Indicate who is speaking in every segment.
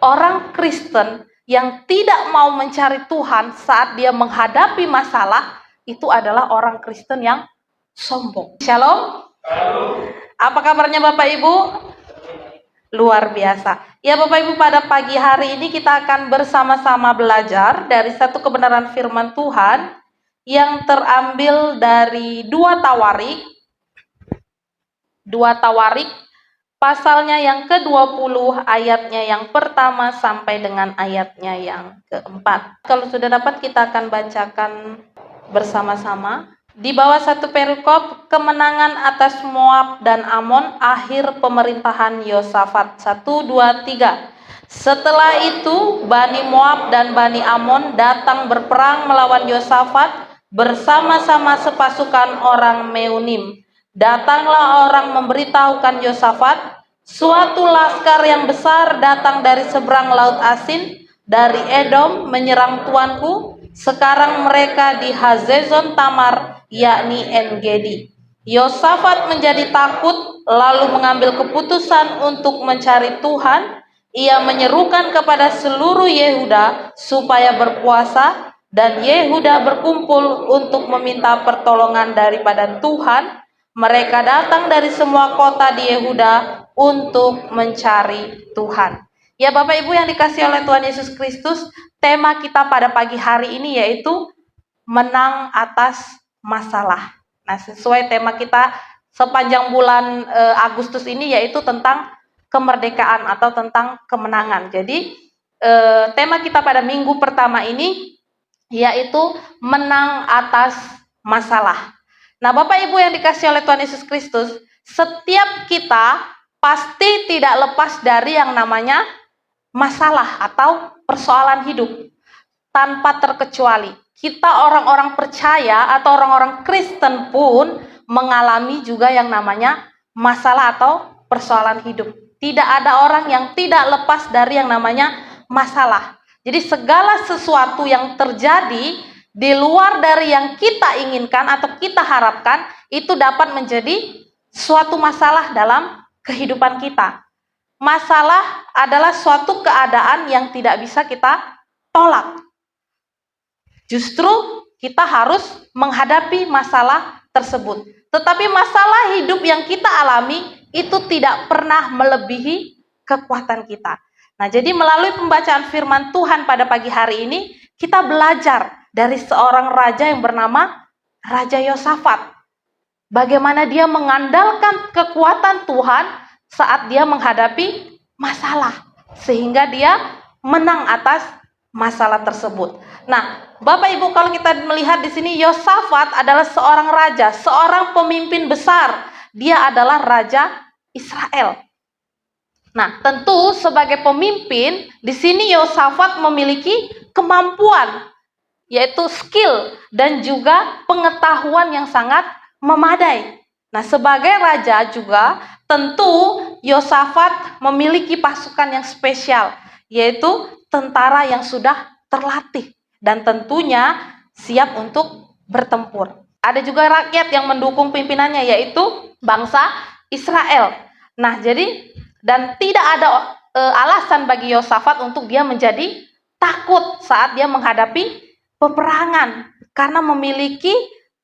Speaker 1: orang Kristen yang tidak mau mencari Tuhan saat dia menghadapi masalah, itu adalah orang Kristen yang sombong. Shalom. Apa kabarnya Bapak Ibu? Luar biasa. Ya Bapak Ibu, pada pagi hari ini kita akan bersama-sama belajar dari satu kebenaran firman Tuhan yang terambil dari 2 Tawarik pasalnya yang ke-20, ayatnya yang pertama sampai dengan ayatnya yang keempat. Kalau sudah dapat, kita akan bacakan bersama-sama. Di bawah satu perikop, kemenangan atas Moab dan Amon, akhir pemerintahan Yosafat. 1, 2, 3. Setelah itu, Bani Moab dan Bani Amon datang berperang melawan Yosafat bersama-sama sepasukan orang Meunim. Datanglah orang memberitahukan Yosafat, suatu laskar yang besar datang dari seberang laut Asin, dari Edom, menyerang tuanku. Sekarang mereka di Hazezon Tamar, yakni En-Gedi. Yosafat menjadi takut, lalu mengambil keputusan untuk mencari Tuhan. Ia menyerukan kepada seluruh Yehuda supaya berpuasa, dan Yehuda berkumpul untuk meminta pertolongan daripada Tuhan. Mereka datang dari semua kota di Yehuda untuk mencari Tuhan. Ya Bapak Ibu yang dikasihi oleh Tuhan Yesus Kristus, tema kita pada pagi hari ini yaitu menang atas masalah. Nah, sesuai tema kita sepanjang bulan Agustus ini yaitu tentang kemerdekaan atau tentang kemenangan. Jadi tema kita pada minggu pertama ini yaitu menang atas masalah. Nah, Bapak Ibu yang dikasihi oleh Tuhan Yesus Kristus, setiap kita pasti tidak lepas dari yang namanya masalah atau persoalan hidup. Tanpa terkecuali, kita orang-orang percaya atau orang-orang Kristen pun mengalami juga yang namanya masalah atau persoalan hidup. Tidak ada orang yang tidak lepas dari yang namanya masalah. Jadi segala sesuatu yang terjadi di luar dari yang kita inginkan atau kita harapkan, itu dapat menjadi suatu masalah dalam kehidupan kita. Masalah adalah suatu keadaan yang tidak bisa kita tolak. Justru kita harus menghadapi masalah tersebut. Tetapi masalah hidup yang kita alami itu tidak pernah melebihi kekuatan kita. Nah, jadi melalui pembacaan firman Tuhan pada pagi hari ini, kita belajar dari seorang raja yang bernama Raja Yosafat. Bagaimana dia mengandalkan kekuatan Tuhan saat dia menghadapi masalah, sehingga dia menang atas masalah tersebut. Nah, Bapak Ibu, kalau kita melihat di sini, Yosafat adalah seorang raja, seorang pemimpin besar. Dia adalah raja Israel. Nah, tentu sebagai pemimpin, di sini Yosafat memiliki kemampuan, yaitu skill dan juga pengetahuan yang sangat memadai. Nah, sebagai raja juga tentu Yosafat memiliki pasukan yang spesial, yaitu tentara yang sudah terlatih dan tentunya siap untuk bertempur. Ada juga rakyat yang mendukung pimpinannya, yaitu bangsa Israel. Nah, jadi dan tidak ada alasan bagi Yosafat untuk dia menjadi takut saat dia menghadapi peperangan, karena memiliki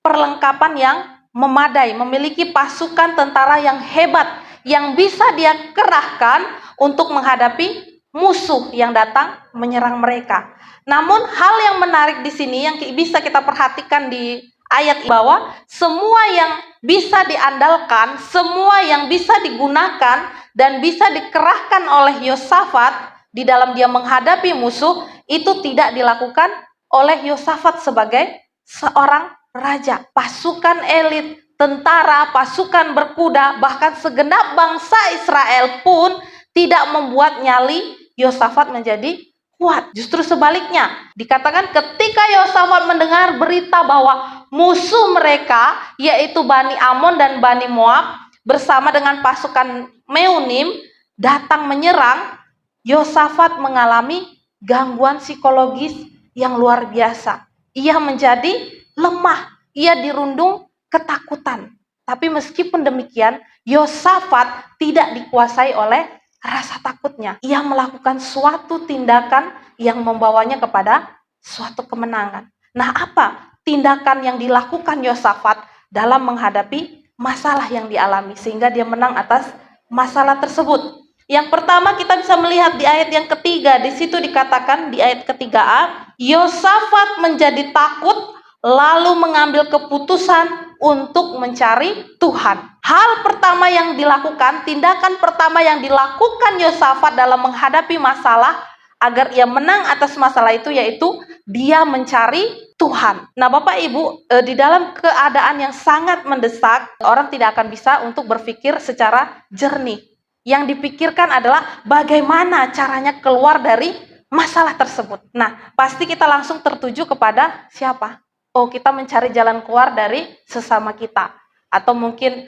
Speaker 1: perlengkapan yang memadai, memiliki pasukan tentara yang hebat yang bisa dia kerahkan untuk menghadapi musuh yang datang menyerang mereka. Namun hal yang menarik di sini yang bisa kita perhatikan di ayat bawah, semua yang bisa diandalkan, semua yang bisa digunakan dan bisa dikerahkan oleh Yosafat di dalam dia menghadapi musuh, itu tidak dilakukan oleh Yosafat sebagai seorang raja. Pasukan elit, tentara, pasukan berkuda, bahkan segenap bangsa Israel pun tidak membuat nyali Yosafat menjadi kuat. Justru sebaliknya, dikatakan ketika Yosafat mendengar berita bahwa musuh mereka, yaitu Bani Amon dan Bani Moab, bersama dengan pasukan Meunim datang menyerang, Yosafat mengalami gangguan psikologis yang luar biasa. Ia menjadi lemah, ia dirundung ketakutan. Tapi meskipun demikian, Yosafat tidak dikuasai oleh rasa takutnya. Ia melakukan suatu tindakan yang membawanya kepada suatu kemenangan. Nah, apa tindakan yang dilakukan Yosafat dalam menghadapi masalah yang dialami sehingga dia menang atas masalah tersebut? Yang pertama kita bisa melihat di ayat yang ketiga, di situ dikatakan di ayat ketiga A, Yosafat menjadi takut lalu mengambil keputusan untuk mencari Tuhan. Hal pertama yang dilakukan, tindakan pertama yang dilakukan Yosafat dalam menghadapi masalah agar ia menang atas masalah itu yaitu dia mencari Tuhan. Nah, Bapak Ibu, di dalam keadaan yang sangat mendesak, orang tidak akan bisa untuk berpikir secara jernih. Yang dipikirkan adalah bagaimana caranya keluar dari masalah tersebut. Nah, pasti kita langsung tertuju kepada siapa? Oh, kita mencari jalan keluar dari sesama kita. Atau mungkin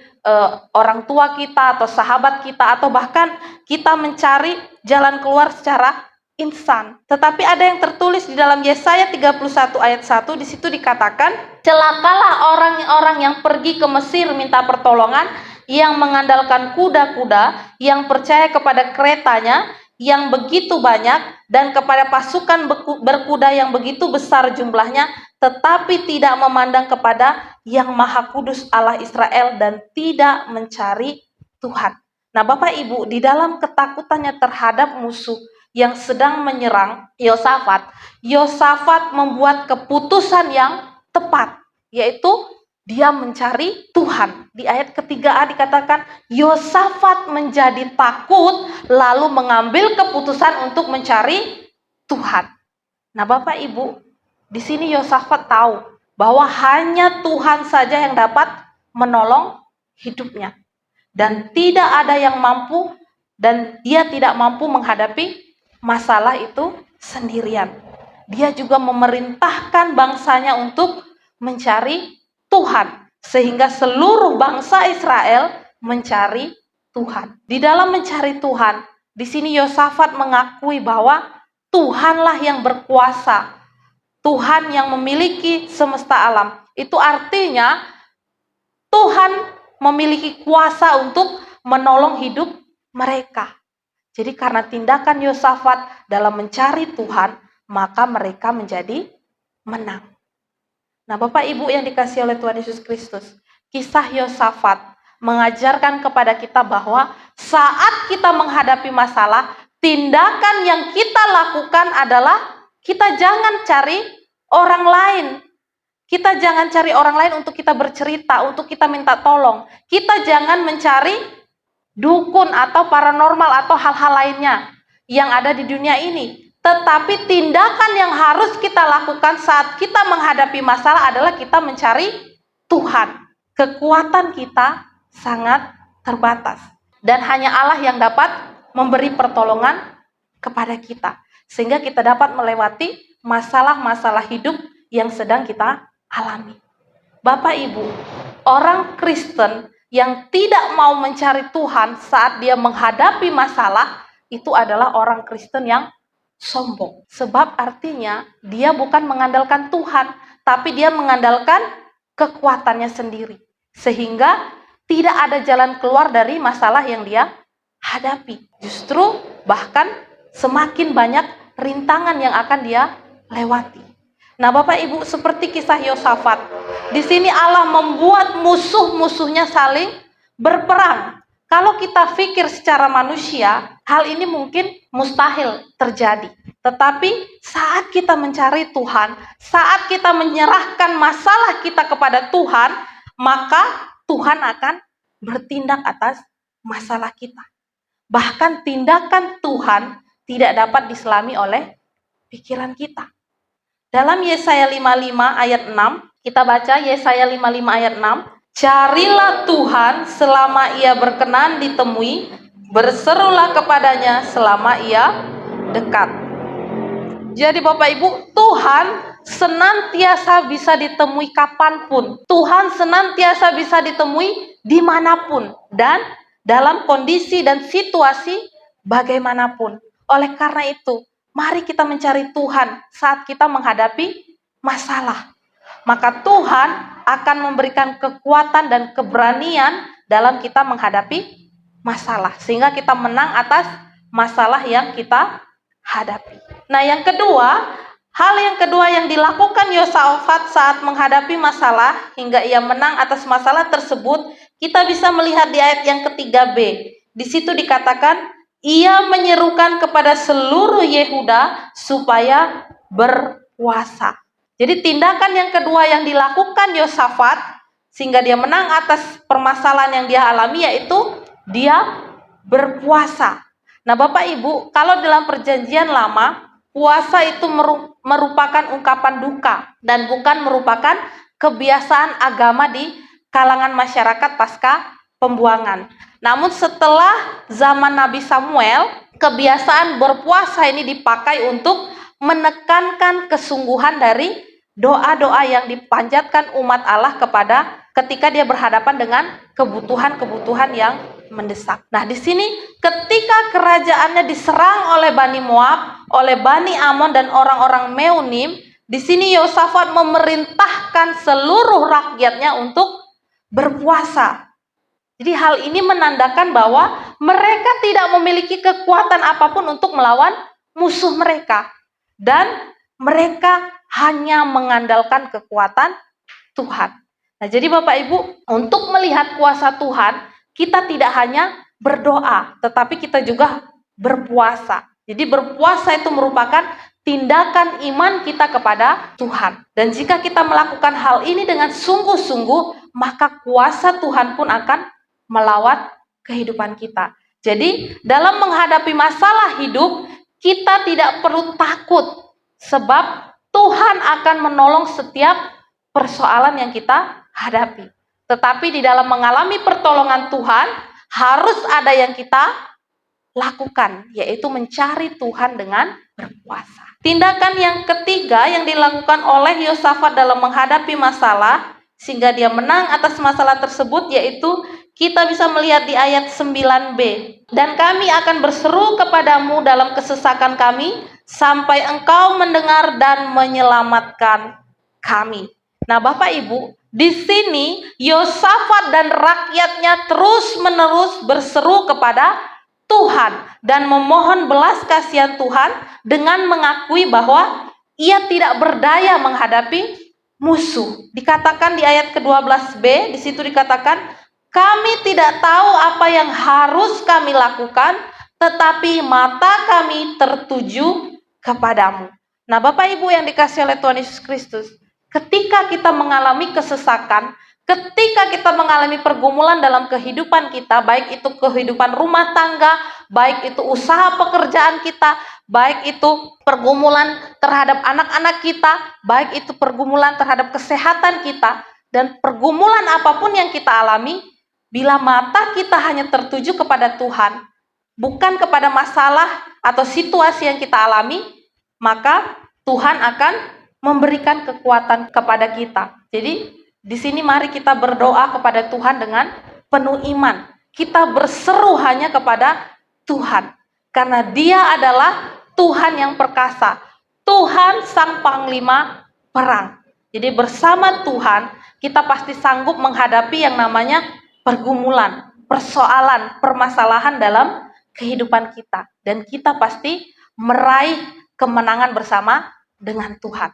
Speaker 1: orang tua kita, atau sahabat kita, atau bahkan kita mencari jalan keluar secara instan. Tetapi ada yang tertulis di dalam Yesaya 31 ayat 1, di situ dikatakan, celakalah orang-orang yang pergi ke Mesir minta pertolongan, yang mengandalkan kuda-kuda, yang percaya kepada keretanya, yang begitu banyak, dan kepada pasukan berkuda yang begitu besar jumlahnya, tetapi tidak memandang kepada yang Maha Kudus Allah Israel dan tidak mencari Tuhan. Nah, Bapak Ibu, di dalam ketakutannya terhadap musuh yang sedang menyerang Yosafat membuat keputusan yang tepat, yaitu dia mencari Tuhan. Di ayat ketiga A dikatakan, Yosafat menjadi takut lalu mengambil keputusan untuk mencari Tuhan. Nah, Bapak Ibu, di sini Yosafat tahu bahwa hanya Tuhan saja yang dapat menolong hidupnya. Dan tidak ada yang mampu, dan dia tidak mampu menghadapi masalah itu sendirian. Dia juga memerintahkan bangsanya untuk mencari Tuhan, sehingga seluruh bangsa Israel mencari Tuhan. Di dalam mencari Tuhan, di sini Yosafat mengakui bahwa Tuhanlah yang berkuasa, Tuhan yang memiliki semesta alam. Itu artinya Tuhan memiliki kuasa untuk menolong hidup mereka. Jadi karena tindakan Yosafat dalam mencari Tuhan, maka mereka menjadi menang. Nah, Bapak Ibu yang dikasihi oleh Tuhan Yesus Kristus, kisah Yosafat mengajarkan kepada kita bahwa saat kita menghadapi masalah, tindakan yang kita lakukan adalah kita jangan cari orang lain. Kita jangan cari orang lain untuk kita bercerita, untuk kita minta tolong. Kita jangan mencari dukun atau paranormal atau hal-hal lainnya yang ada di dunia ini. Tetapi tindakan yang harus kita lakukan saat kita menghadapi masalah adalah kita mencari Tuhan. Kekuatan kita sangat terbatas. Dan hanya Allah yang dapat memberi pertolongan kepada kita. Sehingga kita dapat melewati masalah-masalah hidup yang sedang kita alami. Bapak Ibu, orang Kristen yang tidak mau mencari Tuhan saat dia menghadapi masalah, itu adalah orang Kristen yang sombong. Sebab artinya dia bukan mengandalkan Tuhan, tapi dia mengandalkan kekuatannya sendiri. Sehingga tidak ada jalan keluar dari masalah yang dia hadapi. Justru bahkan semakin banyak rintangan yang akan dia lewati. Nah, Bapak Ibu, seperti kisah Yosafat, di sini Allah membuat musuh-musuhnya saling berperang. Kalau kita pikir secara manusia, hal ini mungkin mustahil terjadi. Tetapi saat kita mencari Tuhan, saat kita menyerahkan masalah kita kepada Tuhan, maka Tuhan akan bertindak atas masalah kita. Bahkan tindakan Tuhan tidak dapat diselami oleh pikiran kita. Dalam Yesaya 55 ayat 6, kita baca Yesaya 55 ayat 6, carilah Tuhan selama ia berkenan ditemui, berserulah kepadanya selama ia dekat. Jadi Bapak Ibu, Tuhan senantiasa bisa ditemui kapanpun. Tuhan senantiasa bisa ditemui dimanapun dan dalam kondisi dan situasi bagaimanapun. Oleh karena itu, mari kita mencari Tuhan saat kita menghadapi masalah. Maka Tuhan akan memberikan kekuatan dan keberanian dalam kita menghadapi masalah. Sehingga kita menang atas masalah yang kita hadapi. Nah, hal yang kedua yang dilakukan Yosafat saat menghadapi masalah hingga ia menang atas masalah tersebut, kita bisa melihat di ayat yang ketiga B. Di situ dikatakan, ia menyerukan kepada seluruh Yehuda supaya berpuasa. Jadi tindakan yang kedua yang dilakukan Yosafat sehingga dia menang atas permasalahan yang dia alami, yaitu dia berpuasa. Nah, Bapak Ibu, kalau dalam perjanjian lama, puasa itu merupakan ungkapan duka dan bukan merupakan kebiasaan agama di kalangan masyarakat pasca pembuangan. Namun setelah zaman Nabi Samuel, kebiasaan berpuasa ini dipakai untuk menekankan kesungguhan dari doa-doa yang dipanjatkan umat Allah ketika dia berhadapan dengan kebutuhan-kebutuhan yang mendesak. Nah, di sini ketika kerajaannya diserang oleh Bani Moab, oleh Bani Amon dan orang-orang Meunim, di sini Yosafat memerintahkan seluruh rakyatnya untuk berpuasa. Jadi hal ini menandakan bahwa mereka tidak memiliki kekuatan apapun untuk melawan musuh mereka. Dan mereka hanya mengandalkan kekuatan Tuhan. Nah, jadi Bapak Ibu, untuk melihat kuasa Tuhan, kita tidak hanya berdoa, tetapi kita juga berpuasa. Jadi berpuasa itu merupakan tindakan iman kita kepada Tuhan. Dan jika kita melakukan hal ini dengan sungguh-sungguh, maka kuasa Tuhan pun akan melawat kehidupan kita. Jadi dalam menghadapi masalah hidup, kita tidak perlu takut, sebab Tuhan akan menolong setiap persoalan yang kita hadapi. Tetapi di dalam mengalami pertolongan Tuhan, harus ada yang kita lakukan, yaitu mencari Tuhan dengan berpuasa. Tindakan yang ketiga yang dilakukan oleh Yosafat dalam menghadapi masalah sehingga dia menang atas masalah tersebut, yaitu kita bisa melihat di ayat 9b. Dan kami akan berseru kepadamu dalam kesesakan kami sampai engkau mendengar dan menyelamatkan kami. Nah, Bapak Ibu, di sini Yosafat dan rakyatnya terus-menerus berseru kepada Tuhan dan memohon belas kasihan Tuhan dengan mengakui bahwa ia tidak berdaya menghadapi musuh. Dikatakan di ayat ke-12b, di situ dikatakan, kami tidak tahu apa yang harus kami lakukan, tetapi mata kami tertuju kepadamu. Nah, Bapak Ibu yang dikasihi oleh Tuhan Yesus Kristus, ketika kita mengalami kesesakan, ketika kita mengalami pergumulan dalam kehidupan kita, baik itu kehidupan rumah tangga, baik itu usaha pekerjaan kita, baik itu pergumulan terhadap anak-anak kita, baik itu pergumulan terhadap kesehatan kita, dan pergumulan apapun yang kita alami, bila mata kita hanya tertuju kepada Tuhan, bukan kepada masalah atau situasi yang kita alami, maka Tuhan akan memberikan kekuatan kepada kita. Jadi di sini mari kita berdoa kepada Tuhan dengan penuh iman. Kita berseru hanya kepada Tuhan, karena Dia adalah Tuhan yang perkasa, Tuhan Sang Panglima Perang. Jadi bersama Tuhan kita pasti sanggup menghadapi yang namanya pergumulan, persoalan, permasalahan dalam kehidupan kita. Dan kita pasti meraih kemenangan bersama dengan Tuhan.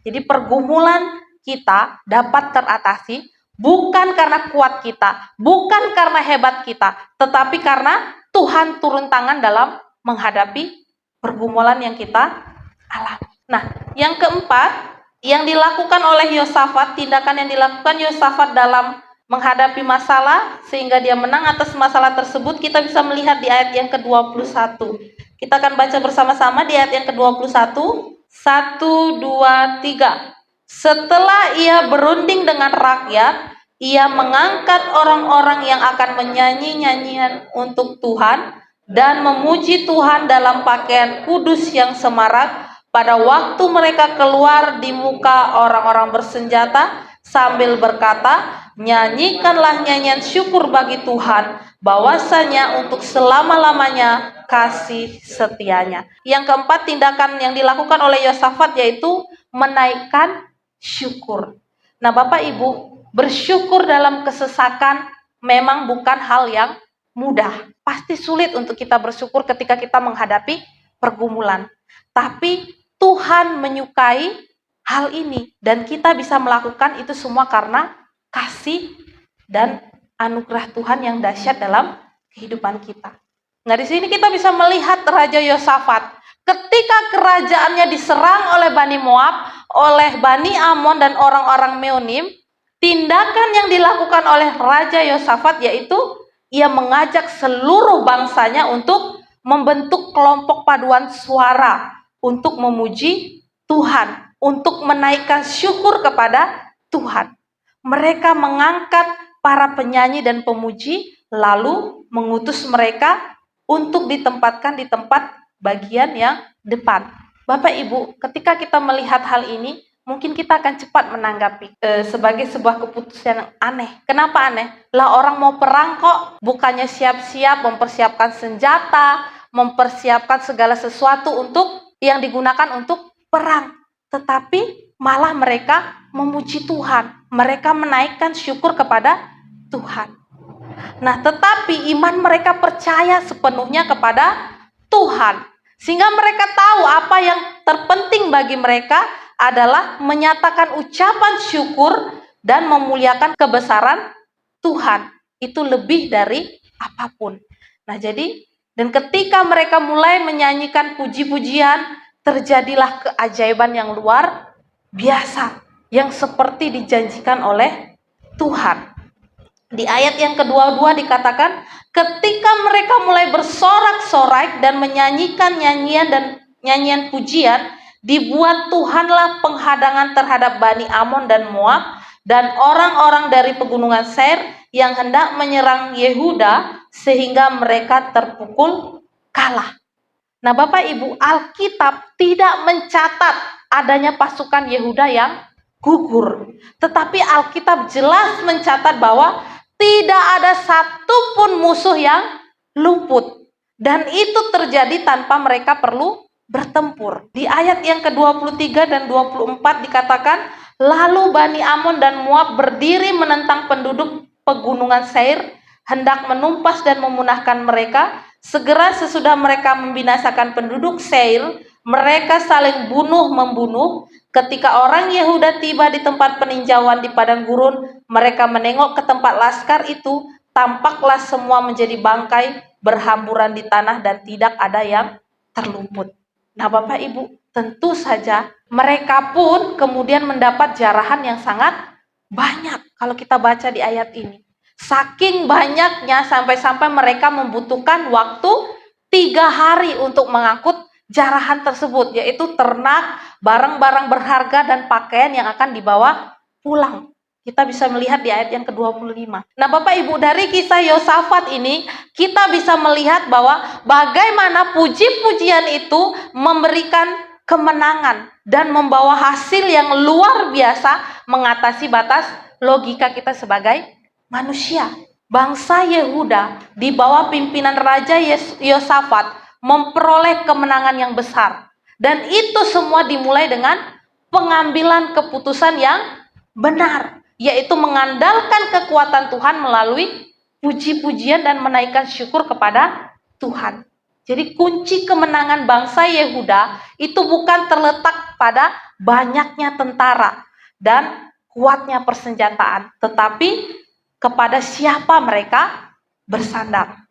Speaker 1: Jadi pergumulan kita dapat teratasi bukan karena kuat kita, bukan karena hebat kita, tetapi karena Tuhan turun tangan dalam menghadapi pergumulan yang kita alami. Nah, yang keempat, yang dilakukan oleh Yosafat, tindakan yang dilakukan Yosafat dalam menghadapi masalah sehingga dia menang atas masalah tersebut, kita bisa melihat di ayat yang ke-21. Kita akan baca bersama-sama di ayat yang ke-21. 1, 2, 3. Setelah ia berunding dengan rakyat, ia mengangkat orang-orang yang akan menyanyi nyanyian untuk Tuhan dan memuji Tuhan dalam pakaian kudus yang semarak pada waktu mereka keluar di muka orang-orang bersenjata sambil berkata, nyanyikanlah nyanyian syukur bagi Tuhan, bahwasanya untuk selama-lamanya kasih setianya. Yang keempat, tindakan yang dilakukan oleh Yosafat yaitu menaikkan syukur. Nah, Bapak Ibu, bersyukur dalam kesesakan memang bukan hal yang mudah. Pasti sulit untuk kita bersyukur ketika kita menghadapi pergumulan. Tapi Tuhan menyukai hal ini dan kita bisa melakukan itu semua karena kasih dan anugerah Tuhan yang dahsyat dalam kehidupan kita. Nah, di sini kita bisa melihat Raja Yosafat ketika kerajaannya diserang oleh Bani Moab, oleh Bani Amon dan orang-orang Meonim, tindakan yang dilakukan oleh Raja Yosafat yaitu ia mengajak seluruh bangsanya untuk membentuk kelompok paduan suara untuk memuji Tuhan, untuk menaikkan syukur kepada Tuhan. Mereka mengangkat para penyanyi dan pemuji, lalu mengutus mereka untuk ditempatkan di tempat bagian yang depan. Bapak Ibu, ketika kita melihat hal ini, mungkin kita akan cepat menanggapi sebagai sebuah keputusan yang aneh. Kenapa aneh? Lah orang mau perang kok, bukannya siap-siap mempersiapkan senjata, mempersiapkan segala sesuatu untuk yang digunakan untuk perang. Tetapi malah mereka memuji Tuhan. Mereka menaikkan syukur kepada Tuhan. Nah, tetapi iman mereka percaya sepenuhnya kepada Tuhan. Sehingga mereka tahu apa yang terpenting bagi mereka adalah menyatakan ucapan syukur dan memuliakan kebesaran Tuhan. Itu lebih dari apapun. Nah, jadi dan ketika mereka mulai menyanyikan puji-pujian, terjadilah keajaiban yang luar biasa yang seperti dijanjikan oleh Tuhan. Di ayat yang kedua dikatakan, ketika mereka mulai bersorak-sorai dan menyanyikan nyanyian pujian, dibuat Tuhanlah penghadangan terhadap Bani Amon dan Moab dan orang-orang dari pegunungan Seir yang hendak menyerang Yehuda sehingga mereka terpukul kalah. Nah, Bapak Ibu, Alkitab tidak mencatat adanya pasukan Yehuda yang gugur. Tetapi Alkitab jelas mencatat bahwa tidak ada satupun musuh yang luput. Dan itu terjadi tanpa mereka perlu bertempur. Di ayat yang ke-23 dan 24 dikatakan, lalu Bani Amon dan Moab berdiri menentang penduduk pegunungan Seir, hendak menumpas dan memunahkan mereka. Segera sesudah mereka membinasakan penduduk Seir, mereka saling bunuh-membunuh. Ketika orang Yehuda tiba di tempat peninjauan di padang gurun, mereka menengok ke tempat laskar itu, tampaklah semua menjadi bangkai, berhamburan di tanah dan tidak ada yang terluput. Nah, Bapak Ibu, tentu saja mereka pun kemudian mendapat jarahan yang sangat banyak kalau kita baca di ayat ini. Saking banyaknya sampai-sampai mereka membutuhkan waktu 3 hari untuk mengangkut jarahan tersebut, yaitu ternak, barang-barang berharga dan pakaian yang akan dibawa pulang. Kita bisa melihat di ayat yang ke-25. Nah, Bapak Ibu, dari kisah Yosafat ini kita bisa melihat bahwa bagaimana puji-pujian itu memberikan kemenangan dan membawa hasil yang luar biasa mengatasi batas logika kita sebagai manusia. Bangsa Yehuda di bawah pimpinan Raja Yosafat memperoleh kemenangan yang besar. Dan itu semua dimulai dengan pengambilan keputusan yang benar, yaitu mengandalkan kekuatan Tuhan melalui puji-pujian dan menaikkan syukur kepada Tuhan. Jadi kunci kemenangan bangsa Yehuda itu bukan terletak pada banyaknya tentara dan kuatnya persenjataan, tetapi kepada siapa mereka bersandar.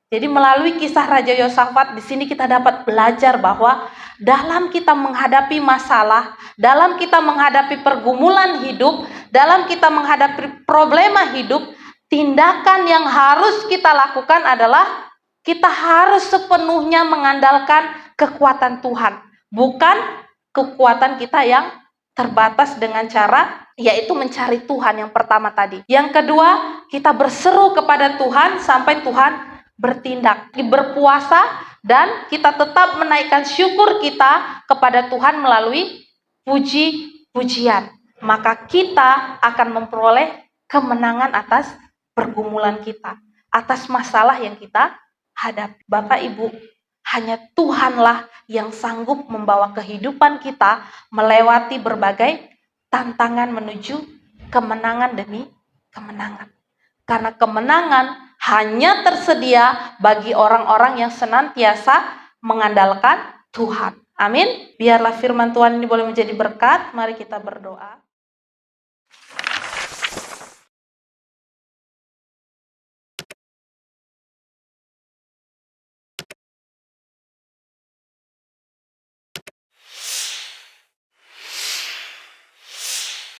Speaker 1: Jadi melalui kisah Raja Yosafat di sini kita dapat belajar bahwa dalam kita menghadapi masalah, dalam kita menghadapi pergumulan hidup, dalam kita menghadapi problema hidup, tindakan yang harus kita lakukan adalah kita harus sepenuhnya mengandalkan kekuatan Tuhan, bukan kekuatan kita yang terbatas dengan cara yaitu mencari Tuhan yang pertama tadi. Yang kedua, kita berseru kepada Tuhan sampai Tuhan bertindak, berpuasa, dan kita tetap menaikkan syukur kita kepada Tuhan melalui puji-pujian. Maka kita akan memperoleh kemenangan atas pergumulan kita, atas masalah yang kita hadapi. Bapak Ibu, hanya Tuhanlah yang sanggup membawa kehidupan kita melewati berbagai tantangan menuju kemenangan demi kemenangan. Karena kemenangan hanya tersedia bagi orang-orang yang senantiasa mengandalkan Tuhan. Amin. Biarlah firman Tuhan ini boleh menjadi berkat. Mari kita berdoa.